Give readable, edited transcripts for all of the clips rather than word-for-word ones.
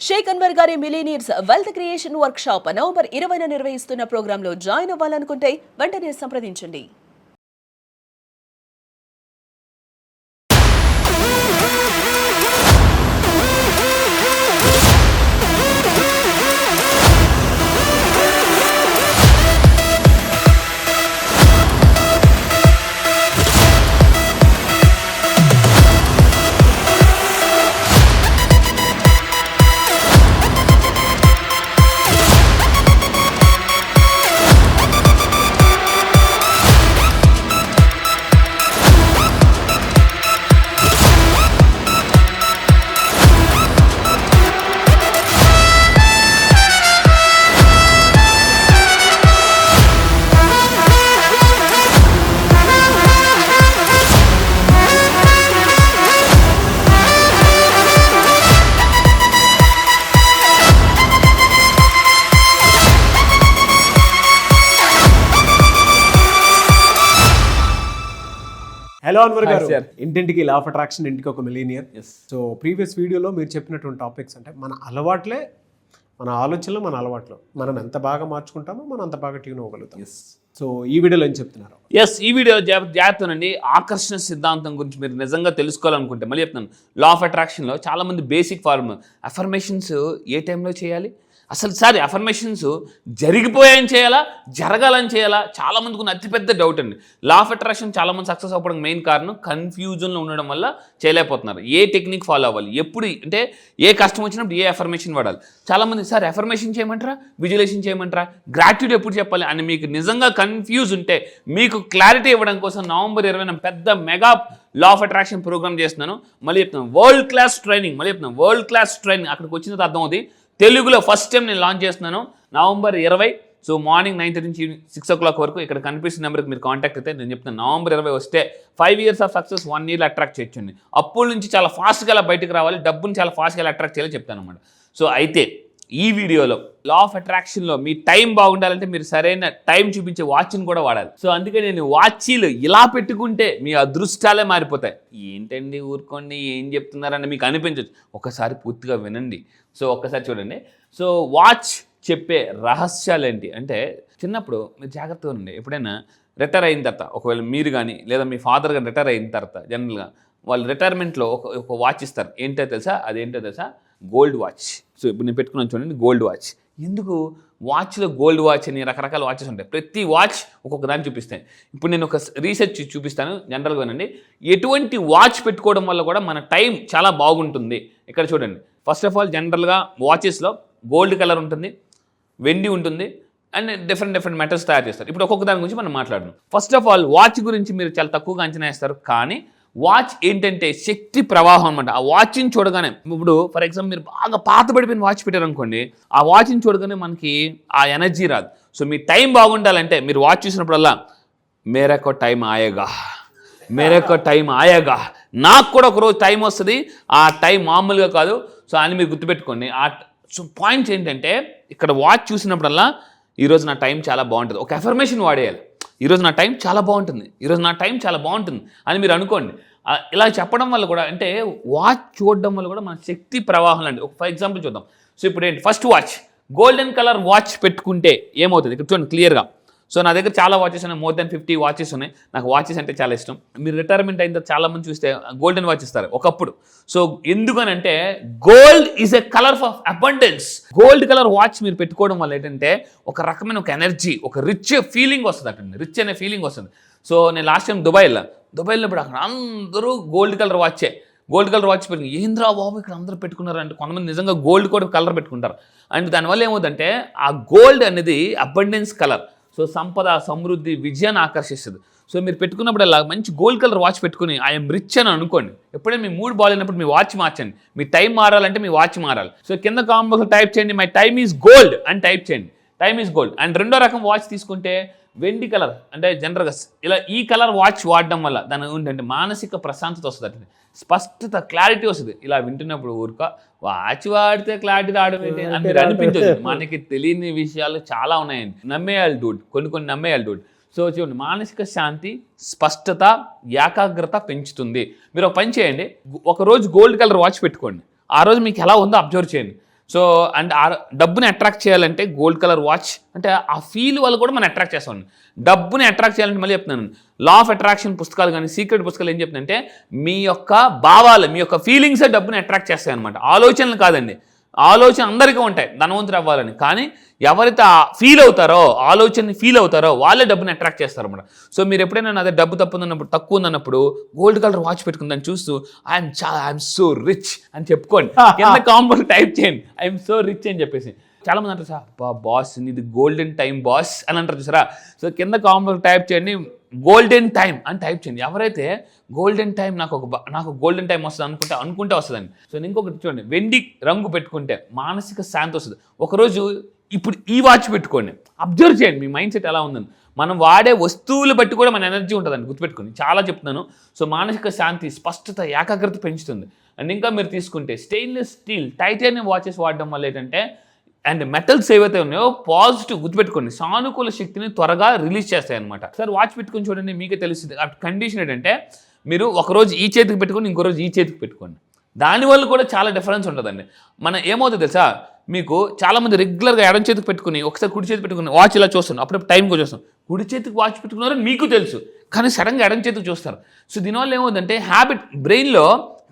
షేక్ అన్వర్ గారి millionaires wealth creation workshop November 20న నిర్వహిస్తున్న ప్రోగ్రాంలో జాయిన్ అవ్వాలనుకుంటే వెంటనే సంప్రదించండి. హలో అన్వర్ గారు, ఇంటింటికి లా ఆఫ్ అట్రాక్షన్, ఇంటికి ఒక మిలీనియర్. సో ప్రీవియస్ వీడియోలో మీరు చెప్పినటువంటి టాపిక్స్ అంటే మన అలవాట్లే, మన ఆలోచనలు, మన అలవాట్లు మనం ఎంత బాగా మార్చుకుంటామో మనం అంత బాగా ట్యూన్ అవ్వగలుగుతాం. సో ఈ వీడియోలో ఏం చెప్తున్నారు? ఈ వీడియో జాగ్రత్తనండి. ఆకర్షణ సిద్ధాంతం గురించి మీరు నిజంగా తెలుసుకోవాలనుకుంటే మళ్ళీ చెప్తున్నాను, లా ఆఫ్ అట్రాక్షన్లో చాలామంది బేసిక్ ఫార్మ్ అఫర్మేషన్స్ ఏ టైంలో చేయాలి, అసలు అఫర్మేషన్స్ జరిగిపోయాయని చేయాలా, జరగాలని చేయాలా, చాలామందికి ఉన్న అతిపెద్ద డౌట్ అండి. లా ఆఫ్ అట్రాక్షన్ చాలామంది సక్సెస్ అవ్వడానికి మెయిన్ కారణం కన్ఫ్యూజన్లో ఉండడం వల్ల చేయలేకపోతున్నారు. ఏ టెక్నిక్ ఫాలో అవ్వాలి, ఎప్పుడు అంటే ఏ కష్టం వచ్చినప్పుడు ఏ అఫర్మేషన్ వాడాలి. చాలామంది అఫర్మేషన్ చేయమంటారా, విజువలైజేషన్ చేయమంటారా, గ్రాట్యూడ్ ఎప్పుడు చెప్పాలి అని మీకు నిజంగా కన్ఫ్యూజ్ ఉంటే మీకు క్లారిటీ ఇవ్వడం కోసం నవంబర్ 20న పెద్ద mega law of attraction program చేస్తున్నాను. మళ్ళీ చెప్తున్నాను, వరల్డ్ క్లాస్ ట్రైనింగ్. అక్కడికి వచ్చిన తర్వాత అర్థం అవుతుంది. తెలుగులో ఫస్ట్ టైం నేను లాంచ్ చేస్తున్నాను నవంబర్ 20. సో మార్నింగ్ 9:30 నుంచి 6 o'clock వరకు ఇక్కడ కనిపిస్తున్న నెంబర్కి మీరు కాంటాక్ట్ అయితే నేను చెప్తాను. నవంబర్ 20 వస్తే 5 years of success 1 year attract చేయొచ్చండి. అప్పుల నుంచి చాలా ఫాస్ట్గా అలా బయటకు రావాలి, డబ్బుని చాలా ఫాస్ట్గా అట్రాక్ట్ చేయాలని చెప్తాను అనమాట. సో అయితే ఈ వీడియోలో లా ఆఫ్ అట్రాక్షన్లో మీ టైం బాగుండాలంటే మీరు సరైన టైం చూపించే వాచ్ని కూడా వాడాలి. సో అందుకే నేను వాచీలు ఇలా పెట్టుకుంటే మీ అదృష్టాలే మారిపోతాయి. ఏంటండి ఊరుకోండి, ఏం చెప్తున్నారని మీకు అనిపించవచ్చు. ఒకసారి పూర్తిగా వినండి. సో ఒక్కసారి చూడండి. సో వాచ్ చెప్పే రహస్యాలు ఏంటి అంటే, చిన్నప్పుడు మీరు జాగ్రత్తగా ఉండండి. ఎప్పుడైనా రిటైర్ అయిన తర్వాత, ఒకవేళ మీరు కానీ లేదా మీ ఫాదర్ కానీ రిటైర్ అయిన తర్వాత జనరల్గా వాళ్ళు రిటైర్మెంట్లో ఒక వాచ్ ఇస్తారు. ఏంటో తెలుసా? అదేంటో తెలుసా? Gold watch. సో ఇప్పుడు నేను పెట్టుకున్నాను చూడండి, గోల్డ్ వాచ్. ఎందుకు వాచ్లో గోల్డ్ వాచ్ అని రకరకాల వాచెస్ ఉంటాయి. ప్రతి వాచ్ ఒక్కొక్క దాన్ని చూపిస్తాయి. ఇప్పుడు నేను ఒక రీసెర్చ్ చూపిస్తాను జనరల్గానండి. ఎటువంటి వాచ్ పెట్టుకోవడం వల్ల కూడా మన టైం చాలా బాగుంటుంది. ఇక్కడ చూడండి, ఫస్ట్ ఆఫ్ ఆల్ జనరల్గా వాచెస్లో గోల్డ్ కలర్ ఉంటుంది, వెండి ఉంటుంది, అండ్ డిఫరెంట్ మెటల్స్ తయారు చేస్తారు. ఇప్పుడు ఒక్కొక్క దాని గురించి మనం మాట్లాడడం. ఫస్ట్ ఆఫ్ ఆల్ వాచ్ గురించి మీరు చాలా తక్కువగా అంచనా వేస్తారు, కానీ వాచ్ ఏంటంటే శక్తి ప్రవాహం అనమాట. ఆ వాచ్ని చూడగానే, ఇప్పుడు ఫర్ ఎగ్జాంపుల్ మీరు బాగా పాత పడిపోయిన వాచ్ పెట్టారనుకోండి, ఆ వాచ్ని చూడగానే మనకి ఆ ఎనర్జీ రాదు. సో మీ టైం బాగుండాలంటే మీరు వాచ్ చూసినప్పుడల్లా మేరకు టైం ఆయేగా, నాకు కూడా ఒకరోజు టైం వస్తుంది, ఆ టైం మామూలుగా కాదు. సో అని మీరు గుర్తుపెట్టుకోండి. సో పాయింట్స్ ఏంటంటే, ఇక్కడ వాచ్ చూసినప్పుడల్లా ఈరోజు నా టైం చాలా బాగుంటుంది, ఒక అఫర్మేషన్ వాడేయాలి. ఈరోజు నా టైం చాలా బాగుంటుంది అని మీరు అనుకోండి. ఇలా చెప్పడం వల్ల కూడా, అంటే వాచ్ చూడడం వల్ల కూడా మన శక్తి ప్రవాహం అండి. ఒక ఫర్ ఎగ్జాంపుల్ చూద్దాం. సో ఇప్పుడు ఏంటి, first watch golden colour watch పెట్టుకుంటే ఏమవుతుంది ఇక్కడ చూడండి క్లియర్గా. సో నా దగ్గర చాలా వాచెస్ ఉన్నాయి, మోర్ దెన్ 50 వాచెస్ ఉన్నాయి. నాకు వాచెస్ అంటే చాలా ఇష్టం. మీరు రిటైర్మెంట్ అయిన తర్వాత చాలామంది చూస్తే గోల్డెన్ వాచ్ ఇస్తారు ఒకప్పుడు. సో ఎందుకనంటే gold is a colour of abundance. Gold colour watch మీరు పెట్టుకోవడం వల్ల ఏంటంటే ఒక రకమైన ఒక ఎనర్జీ, ఒక రిచ్ ఫీలింగ్ వస్తుంది అటండి, రిచ్ అనే ఫీలింగ్ వస్తుంది. సో నేను లాస్ట్ టైం దుబాయ్లో ఇప్పుడు అక్కడ అందరూ గోల్డ్ కలర్ వాచ్ పెట్టుకుని, ఏంద్రా బాబు ఇక్కడ అందరూ పెట్టుకున్నారు అంటే, కొంతమంది నిజంగా గోల్డ్ కూడా కలర్ పెట్టుకుంటారు. అండ్ దానివల్ల ఏమవుతుందంటే ఆ గోల్డ్ అనేది అబండెన్స్ కలర్. సో సంపద, సమృద్ధి, విజయాన్ని ఆకర్షిస్తుంది. సో మీరు పెట్టుకున్నప్పుడు మంచి గోల్డ్ కలర్ వాచ్ పెట్టుకుని ఐఎమ్ రిచ్ అని అనుకోండి. ఎప్పుడైనా మీ మూడ్ బాగాలేనప్పుడు మీ వాచ్ మార్చండి. మీ టైం మారాలంటే మీ వాచ్ మారాలి. సో కింద కామెంట్ బాక్స్లో టైప్ చేయండి, మై టైమ్ ఈజ్ గోల్డ్ అని టైప్ చేయండి. Time is gold. అండ్ రెండో రకం వాచ్ తీసుకుంటే వెండి కలర్, అంటే జనరల్గా ఇలా ఈ కలర్ వాచ్ వాడడం వల్ల దాని ఏంటంటే మానసిక ప్రశాంతత వస్తుంది, స్పష్టత, క్లారిటీ వస్తుంది. ఇలా వింటున్నప్పుడు ఊరుక వాచ్ వాడితే క్లారిటీ రావడం ఏంటి అని మీరు అనిపించదు. మనకి తెలియని విషయాలు చాలా ఉన్నాయండి. నమ్మేయాలి డూడ్, కొన్ని నమ్మేయాలి డూడ్. సో చూడండి, మానసిక శాంతి, స్పష్టత, ఏకాగ్రత పెంచుతుంది. మీరు ఒక పని చేయండి, ఒకరోజు గోల్డ్ కలర్ వాచ్ పెట్టుకోండి. ఆ రోజు మీకు ఎలా ఉందో అబ్జర్వ్ చేయండి. సో అండ్ ఆ డబ్బుని అట్రాక్ట్ చేయాలంటే గోల్డ్ కలర్ వాచ్ అంటే ఆ ఫీల్ వల్ల కూడా మనం అట్రాక్ట్ చేస్తాం. డబ్బుని అట్రాక్ట్ చేయాలంటే మళ్ళీ చెప్తున్నాను, లా ఆఫ్ అట్రాక్షన్ పుస్తకాలు కానీ సీక్రెట్ పుస్తకాలు ఏం చెప్తుందంటే మీ యొక్క భావాలు, మీ యొక్క ఫీలింగ్సే డబ్బుని అట్రాక్ట్ చేస్తాయి అనమాట. ఆలోచనలు కాదండి. ఆలోచన అందరికీ ఉంటాయి ధనవంతులు అవ్వాలని, కానీ ఎవరైతే ఫీల్ అవుతారో, ఆలోచనని ఫీల్ అవుతారో వాళ్ళే డబ్బుని అట్రాక్ట్ చేస్తారు అనమాట. సో మీరు ఎప్పుడైనా అదే డబ్బు తక్కువ ఉందన్నప్పుడు గోల్డ్ కలర్ వాచ్ పెట్టుకుని దాన్ని చూస్తూ ఐఎమ్ సో రిచ్ అని చెప్పుకోండి. కింద కాంపౌండ్ టైప్ చేయండి ఐఎమ్ సో రిచ్ అని చెప్పేసి. చాలా మంది అంటారు సార్ బాస్ ఇది గోల్డెన్ టైం బాస్ అని అంటారు చూసారా. సో కింద కాంపౌండ్ టైప్ చేయండి గోల్డెన్ టైం అని టైప్ చేయండి. ఎవరైతే గోల్డెన్ టైం నాకు గోల్డెన్ టైం వస్తుంది అనుకుంటే వస్తుందండి. సో ఇంకొకటి చూడండి, వెండి రంగు పెట్టుకుంటే మానసిక శాంతి వస్తుంది. ఒకరోజు ఇప్పుడు ఈ వాచ్ పెట్టుకోండి, అబ్జర్వ్ చేయండి మీ మైండ్ సెట్ ఎలా ఉందని. మనం వాడే వస్తువులు బట్టి కూడా మన ఎనర్జీ ఉంటుందండి, గుర్తుపెట్టుకోండి. చాలా చెప్తున్నాను. సో మానసిక శాంతి, స్పష్టత, ఏకాగ్రత పెంచుతుంది. అండ్ ఇంకా మీరు తీసుకుంటే స్టెయిన్లెస్ స్టీల్, టైటానియం వాచెస్ వాడడం వల్ల ఏంటంటే అండ్ మెటల్స్ ఏవైతే ఉన్నాయో పాజిటివ్, గుర్తుపెట్టుకోండి, సానుకూల శక్తిని త్వరగా రిలీజ్ చేస్తాయి అనమాట. సార్ వాచ్ పెట్టుకుని చూడండి మీకే తెలుస్తుంది. ఆ కండిషన్ ఏంటంటే మీరు ఒకరోజు ఈ చేతికి పెట్టుకొని ఇంకో రోజు ఈ చేతికి పెట్టుకోండి. దానివల్ల కూడా చాలా డిఫరెన్స్ ఉంటుందండి. మనం ఏమవుతుంది తెలుసా, మీకు చాలామంది రెగ్యులర్గా ఎడం చేతికి పెట్టుకుని ఒకసారి కుడి చేతికి పెట్టుకుని వాచ్ ఇలా చూస్తాను, అప్పుడు టైం కూడా చూస్తాం. కుడి చేతికి వాచ్ పెట్టుకున్నారని మీకు తెలుసు, కానీ సడన్గా ఎడం చేతికి చూస్తారు. సో దీనివల్ల ఏమవుతుందంటే హ్యాబిట్, బ్రెయిన్లో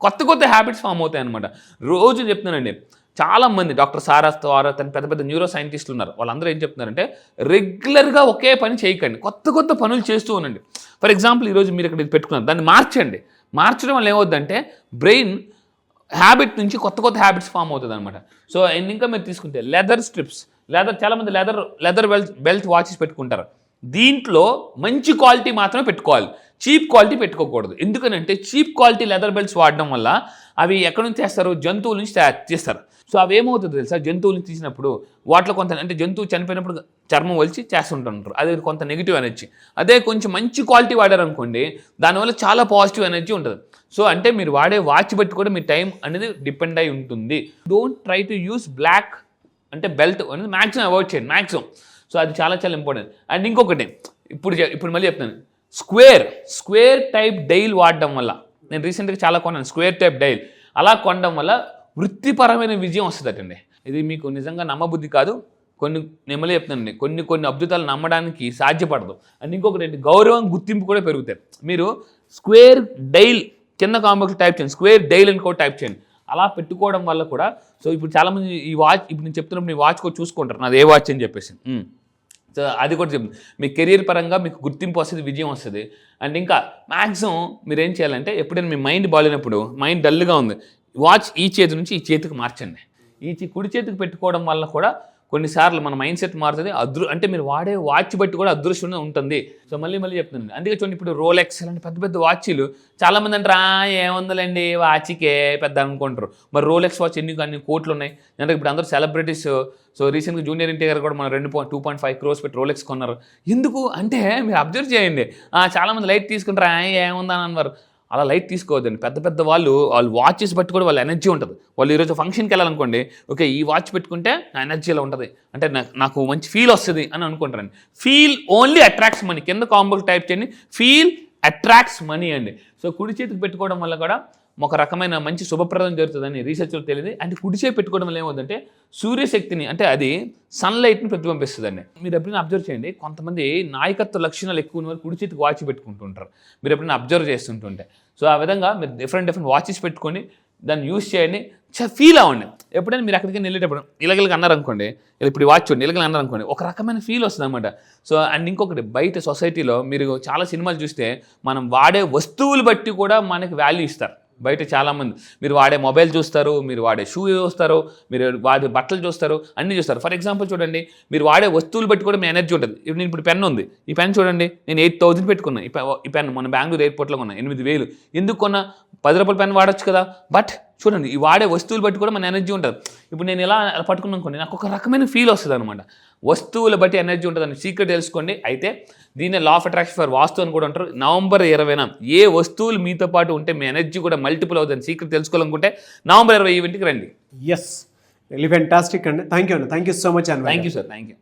కొత్త హ్యాబిట్స్ ఫామ్ అవుతాయి అనమాట. రోజు చెప్తున్నానండి, చాలామంది డాక్టర్ సారస్ ద్వారా పెద్ద పెద్ద న్యూరో సైంటిస్టులు ఉన్నారు, వాళ్ళందరూ ఏం చెప్తున్నారంటే రెగ్యులర్గా ఒకే పని చేయకండి, కొత్త పనులు చేస్తూ ఉండండి. ఫర్ ఎగ్జాంపుల్ ఈరోజు మీరు ఇక్కడ ఇది పెట్టుకున్నారు, దాన్ని మార్చండి. మార్చడం వల్ల ఏమవుతుందంటే బ్రెయిన్ హ్యాబిట్ నుంచి కొత్త హ్యాబిట్స్ ఫామ్ అవుతుంది అనమాట. సో ఇంకా మీరు తీసుకుంటే లెదర్ స్ట్రిప్స్, చాలామంది లెదర్ బెల్ట్ వాచెస్ పెట్టుకుంటారు. దీంట్లో మంచి క్వాలిటీ మాత్రమే పెట్టుకోవాలి, చీప్ క్వాలిటీ పెట్టుకోకూడదు. ఎందుకనంటే చీప్ క్వాలిటీ లెదర్ బెల్ట్స్ వాడడం వల్ల అవి ఎక్కడి నుంచి చేస్తారు, జంతువుల నుంచి చేస్తారు. సో అవి ఏమవుతుంది తెలుసా, జంతువుల నుంచి తీసినప్పుడు వాటిలో కొంత అంటే జంతువు చనిపోయినప్పుడు చర్మం వలిచి చేస్తుంటారు, అది కొంత నెగిటివ్ ఎనర్జీ. అదే కొంచెం మంచి క్వాలిటీ వాడారనుకోండి, దానివల్ల చాలా పాజిటివ్ ఎనర్జీ ఉంటుంది. సో అంటే మీరు వాడే వాచ్ బట్టి కూడా మీ టైం అనేది డిపెండ్ అయి ఉంటుంది. Don't try to use black అంటే బెల్ట్ అనేది మ్యాక్సిమం అవాయిడ్ చేయండి, మ్యాక్సిమం. సో అది చాలా ఇంపార్టెంట్. అండ్ ఇంకొకటి ఇప్పుడు మళ్ళీ చెప్తాను, స్క్వేర్ టైప్ డైల్ వాడడం వల్ల, నేను రీసెంట్గా చాలా కొన్నాను స్క్వేర్ టైప్ డైల్. అలా కొనడం వల్ల వృత్తిపరమైన విజయం వస్తుందటండి. ఇది మీకు నిజంగా నమ్మబుద్ధి కాదు, నేను మళ్ళీ చెప్తానండి, కొన్ని అద్భుతాలు నమ్మడానికి సాధ్యపడదు. అండ్ ఇంకొకటి గౌరవం, గుర్తింపు కూడా పెరుగుతాయి. మీరు స్క్వేర్ డైల్ కింద కాంబోక్స్ టైప్ చేయండి, స్క్వేర్ డైల్ అని కూడా టైప్ చేయండి. అలా పెట్టుకోవడం వల్ల కూడా, సో ఇప్పుడు చాలామంది ఈ వాచ్, ఇప్పుడు నేను చెప్తున్నప్పుడు ఈ వాచ్ కూడా చూసుకుంటారు నాది ఏ వాచ్ అని చెప్పేసి. సో అది కూడా చెప్తుంది, మీ కెరీర్ పరంగా మీకు గుర్తింపు వస్తుంది, విజయం వస్తుంది. అండ్ ఇంకా మ్యాక్సిమం మీరు ఏం చేయాలంటే, ఎప్పుడైనా మీ మైండ్ బాగాలేనప్పుడు, మైండ్ డల్గా ఉంది, వాచ్ ఈ చేతి నుంచి ఈ చేతికి మార్చండి. కుడి చేతికి పెట్టుకోవడం వల్ల కూడా కొన్నిసార్లు మన మైండ్ సెట్ మారుతుంది. అంటే మీరు వాడే వాచ్ బట్టి కూడా అదృష్టం ఉంటుంది. సో మళ్ళీ చెప్తున్నాను. అందుకే చూడండి, ఇప్పుడు రోలెక్స్ అలాంటి పెద్ద వాచ్లు చాలామంది అంటారు ఏముందండి వాచ్కే పెద్ద అనుకుంటారు. మరి రోలెక్స్ వాచ్ అన్ని కోట్లు ఉన్నాయి. అంటే ఇప్పుడు అందరూ సెలబ్రిటీస్. సో రీసెంట్గా జూనియర్ ఎన్టీఆర్ కూడా మన 2.5 crores పెట్టి రోలెక్స్ కొన్నారు. ఎందుకు అంటే మీరు అబ్జర్వ్ చేయండి, చాలామంది లైట్ తీసుకుంటారు ఏముందని అన్నారు. అలా లైట్ తీసుకోవద్దండి. పెద్ద వాళ్ళు వాచెస్ బట్టి కూడా వాళ్ళ ఎనర్జీ ఉంటుంది. వాళ్ళు ఈరోజు ఫంక్షన్కి వెళ్ళాలనుకోండి, ఓకే ఈ వాచ్ పెట్టుకుంటే నా ఎనర్జీ ఇలా ఉంటుంది, అంటే నాకు మంచి ఫీల్ వస్తుంది అని అనుకుంటారండి. Feel only attracts money. కింద కాంబోకి టైప్ చేయండి, ఫీల్ అట్రాక్ట్స్ మనీ అండి. సో కుడి చేతికి పెట్టుకోవడం వల్ల కూడా ఒక రకమైన మంచి శుభప్రదం జరుగుతుందని రీసెర్చ్లో తెలియదు. అంటే కుడి చేతి పెట్టుకోవడం వల్ల ఏమవుతుందంటే సూర్యశక్తిని, అంటే అది సన్లైట్ని ప్రతిబింబిస్తుందండి. మీరు ఎప్పుడైనా అబ్జర్వ్ చేయండి, కొంతమంది నాయకత్వ లక్షణాలు ఎక్కువ ఉన్న వాళ్ళు కుడి చేతికి వాచ్ పెట్టుకుంటుంటారు. మీరు ఎప్పుడైనా అబ్జర్వ్ చేస్తుంటుంటే. సో ఆ విధంగా మీరు డిఫరెంట్ వాచెస్ పెట్టుకొని దాన్ని యూజ్ చేయండి, ఫీల్ అవ్వండి. ఎప్పుడైనా మీరు అక్కడికి వెళ్ళేటప్పుడు ఇలాగ అన్నారనుకోండి, ఇప్పుడు వాచ్ చూడండి ఇలాగ అన్నారనుకోండి, ఒక రకమైన ఫీల్ వస్తుంది అనమాట. సో అండ్ ఇంకొకటి, బయట సొసైటీలో మీరు చాలా సినిమాలు చూస్తే మనం వాడే వస్తువులు బట్టి కూడా మనకి వాల్యూ ఇస్తారు. బయట చాలామంది మీరు వాడే మొబైల్ చూస్తారు, మీరు వాడే షూ చూస్తారు, మీరు వాడే బట్టలు చూస్తారు, అన్నీ చూస్తారు. ఫర్ ఎగ్జాంపుల్ చూడండి, మీరు వాడే వస్తువులు బట్టి కూడా మీ ఎనర్జీ ఉంటుంది. ఇప్పుడు పెన్ ఉంది, ఈ పెన్ చూడండి, నేను 8,000 పెట్టుకున్నా. ఈ పెన్ మన బెంగళూరు ఎయిర్పోర్ట్లో కొన్నా 8,000. ఎందుకు కొన్నా? 10 రూపాయల పెన్ వాడచ్చు కదా. బట్ చూడండి, ఈ వాడే వస్తువులు బట్టి కూడా మన ఎనర్జీ ఉంటుంది. ఇప్పుడు నేను ఇలా పట్టుకున్నాను అనుకోండి, నాకు ఒక రకమైన ఫీల్ వస్తుంది అనమాట. వస్తువుల బట్టి ఎనర్జీ ఉంటుంది అని సీక్రెట్ తెలుసుకోండి. అయితే దీన్ని లా ఆఫ్ అట్రాక్షన్ ఫర్ వాస్తు అని కూడా అంటారు. November 20న ఏ వస్తువులు మీతో పాటు ఉంటే మీ ఎనర్జీ కూడా మల్టిపుల్ అవుతుంది సీక్రెట్ తెలుసుకోవాలనుకుంటే November 20 ఈవెంట్కి రండి. ఎస్, రియల్లీ ఫ్యాంటాస్టిక్ అండి. థ్యాంక్ యూ సో మచ్ అండి. Thank you sir, thank you.